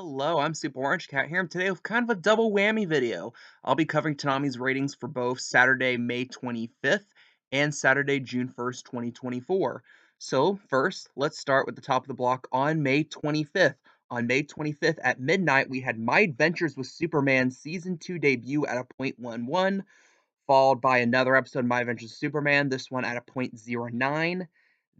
Hello, I'm Super Orange Cat here, and today with kind of a double whammy video. I'll be covering Toonami's ratings for both Saturday, May 25th and Saturday, June 1st, 2024. So, first, let's start with the top of the block on May 25th. On May 25th at midnight, we had My Adventures with Superman Season 2 debut at a .11, followed by another episode of My Adventures with Superman, this one at a .09.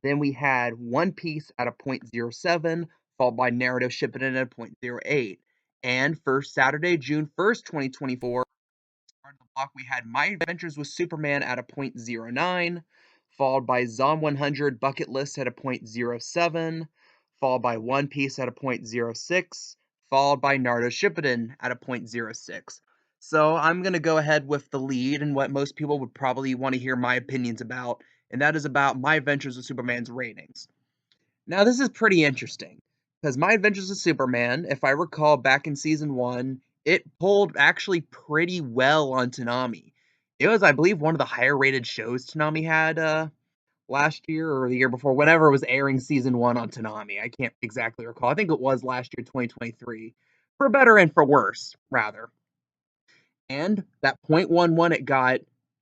Then we had One Piece at a .07, followed by Naruto Shippuden at a .08. And for Saturday, June 1st, 2024, starting the block, we had My Adventures with Superman at a .09, followed by Zom 100 Bucket List at a .07, followed by One Piece at a .06, followed by Naruto Shippuden at a .06. So I'm going to go ahead with the lead and what most people would probably want to hear my opinions about, and that is about My Adventures with Superman's ratings. Now, this is pretty interesting because My Adventures with Superman, if I recall back in season one, it pulled actually pretty well on Toonami. It was, I believe, one of the higher rated shows Toonami had last year or the year before, whenever it was airing season one on Toonami. I can't exactly recall. I think it was last year, 2023, for better and for worse, rather. And that .11 it got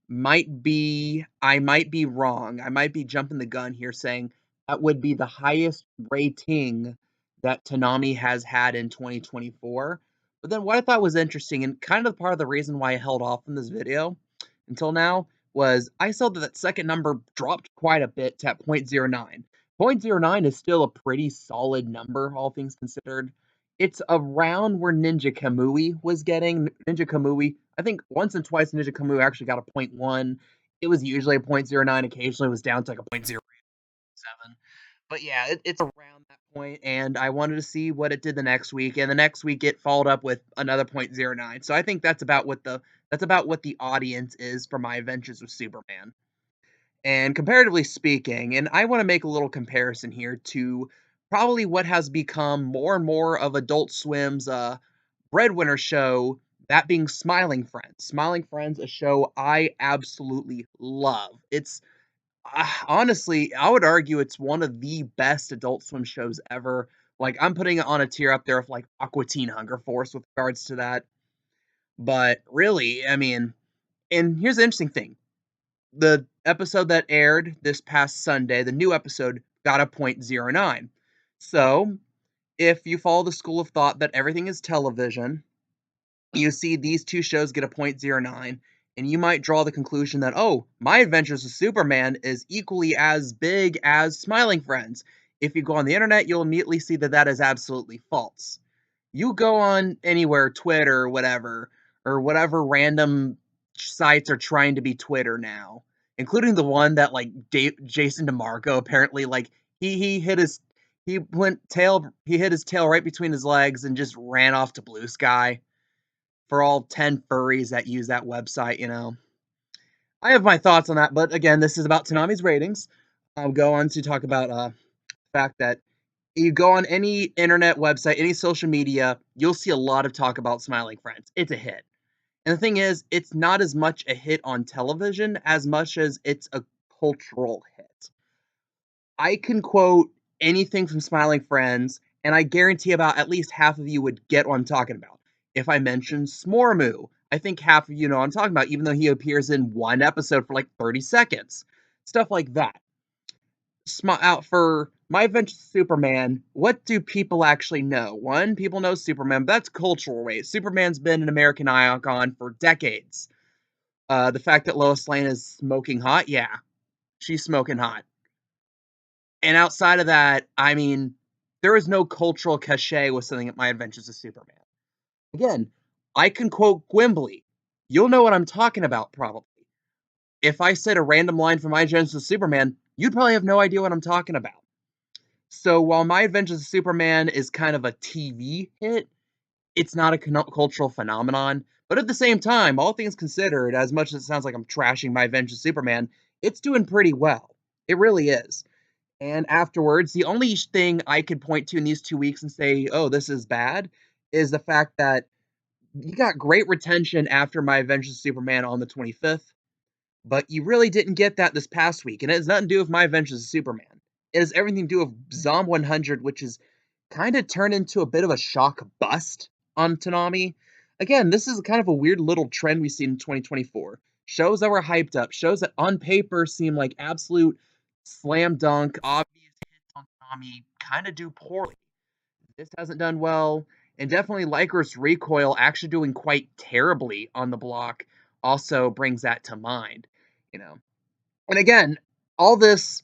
I might be wrong. I might be jumping the gun here saying that would be the highest rating that Toonami has had in 2024. But then what I thought was interesting and kind of part of the reason why I held off in this video until now was I saw that that second number dropped quite a bit to at .09. .09 is still a pretty solid number, all things considered. It's around where Ninja Kamui was getting. Ninja Kamui, I think once and twice Ninja Kamui actually got a .1. It was usually a .09. Occasionally it was down to like a .07. But yeah, it's around that point, and I wanted to see what it did the next week, and the next week it followed up with another .09. So I think that's about what the audience is for My Adventures with Superman. And comparatively speaking, and I want to make a little comparison here to probably what has become more and more of Adult Swim's breadwinner show, that being Smiling Friends. Smiling Friends, a show I absolutely love. It's honestly, I would argue it's one of the best Adult Swim shows ever. Like, I'm putting it on a tier up there with like Aqua Teen Hunger Force with regards to that. But really, I mean, and here's the interesting thing: the episode that aired this past Sunday, the new episode, got a .09. So, if you follow the school of thought that everything is television, you see these two shows get a .09, and you might draw the conclusion that, oh, My Adventures with Superman is equally as big as Smiling Friends. If you go on the internet, you'll immediately see that that is absolutely false. You go on anywhere, Twitter or whatever random sites are trying to be Twitter now, including the one that like Jason DeMarco apparently like he hit his he hit his tail right between his legs and just ran off to Blue Sky for all 10 furries that use that website. I have my thoughts on that, but again, this is about Toonami's ratings. I'll go on to talk about the fact that you go on any internet website, any social media, you'll see a lot of talk about Smiling Friends. It's a hit. And the thing is, it's not as much a hit on television as much as it's a cultural hit. I can quote anything from Smiling Friends, and I guarantee about at least half of you would get what I'm talking about. If I mention Smormu, I think half of you know what I'm talking about, even though he appears in one episode for like 30 seconds. Stuff like that. Out for My Adventures with Superman, what do people actually know? One, people know Superman, but that's cultural weight. Superman's been an American icon for decades. The fact that Lois Lane is smoking hot, yeah, she's smoking hot. And outside of that, I mean, there is no cultural cachet with something at My Adventures with Superman. Again, I can quote Gwimbly. You'll know what I'm talking about, probably. If I said a random line from My Adventures with Superman, you'd probably have no idea what I'm talking about. So while My Adventures with Superman is kind of a TV hit, it's not a cultural phenomenon. But at the same time, all things considered, as much as it sounds like I'm trashing My Adventures with Superman, it's doing pretty well. It really is. And afterwards, the only thing I could point to in these 2 weeks and say, oh, this is bad, is the fact that you got great retention after My Adventures with Superman on the 25th, but you really didn't get that this past week. And it has nothing to do with My Adventures with Superman. It has everything to do with Zom 100, which is kind of turned into a bit of a shock bust on Toonami. Again, this is kind of a weird little trend we've seen in 2024. Shows that were hyped up, shows that on paper seem like absolute slam dunk, obvious hits on Toonami, kind of do poorly. This hasn't done well, and definitely Lycra's Recoil actually doing quite terribly on the block also brings that to mind, you know. And again, all this,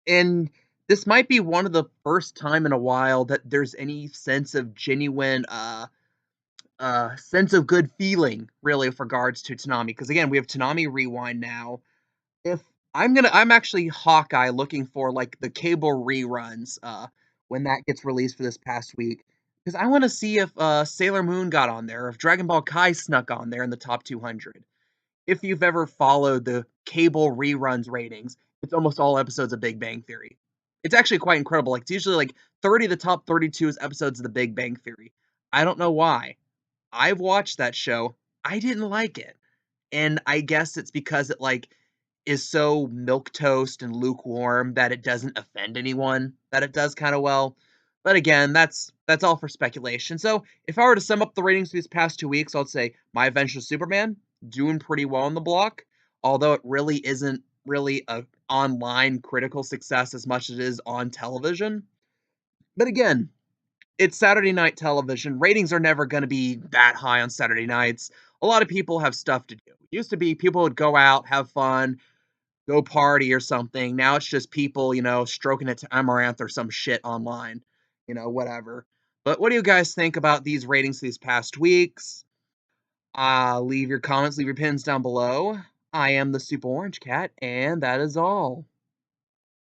and this might be one of the first time in a while that there's any sense of genuine sense of good feeling really with regards to Toonami. Because again, we have Toonami Rewind now. If I'm actually Hawkeye looking for like the cable reruns when that gets released for this past week. Because I want to see if Sailor Moon got on there, if Dragon Ball Kai snuck on there in the top 200. If you've ever followed the cable reruns ratings, it's almost all episodes of Big Bang Theory. It's actually quite incredible. Like it's usually like 30 of the top 32 is episodes of the Big Bang Theory. I don't know why. I've watched that show. I didn't like it. And I guess it's because it like is so milquetoast and lukewarm that it doesn't offend anyone, that it does kind of well. But again, that's all for speculation. So if I were to sum up the ratings these past 2 weeks, I'd say My Adventure Superman doing pretty well on the block, although it really isn't really a online critical success as much as it is on television. But again, it's Saturday night television. Ratings are never going to be that high on Saturday nights. A lot of people have stuff to do. It used to be people would go out, have fun, go party or something. Now it's just people, stroking it to Amaranth or some shit online, whatever. But what do you guys think about these ratings these past weeks? Leave your comments, leave your pins down below. I am the Super Orange Cat, and that is all.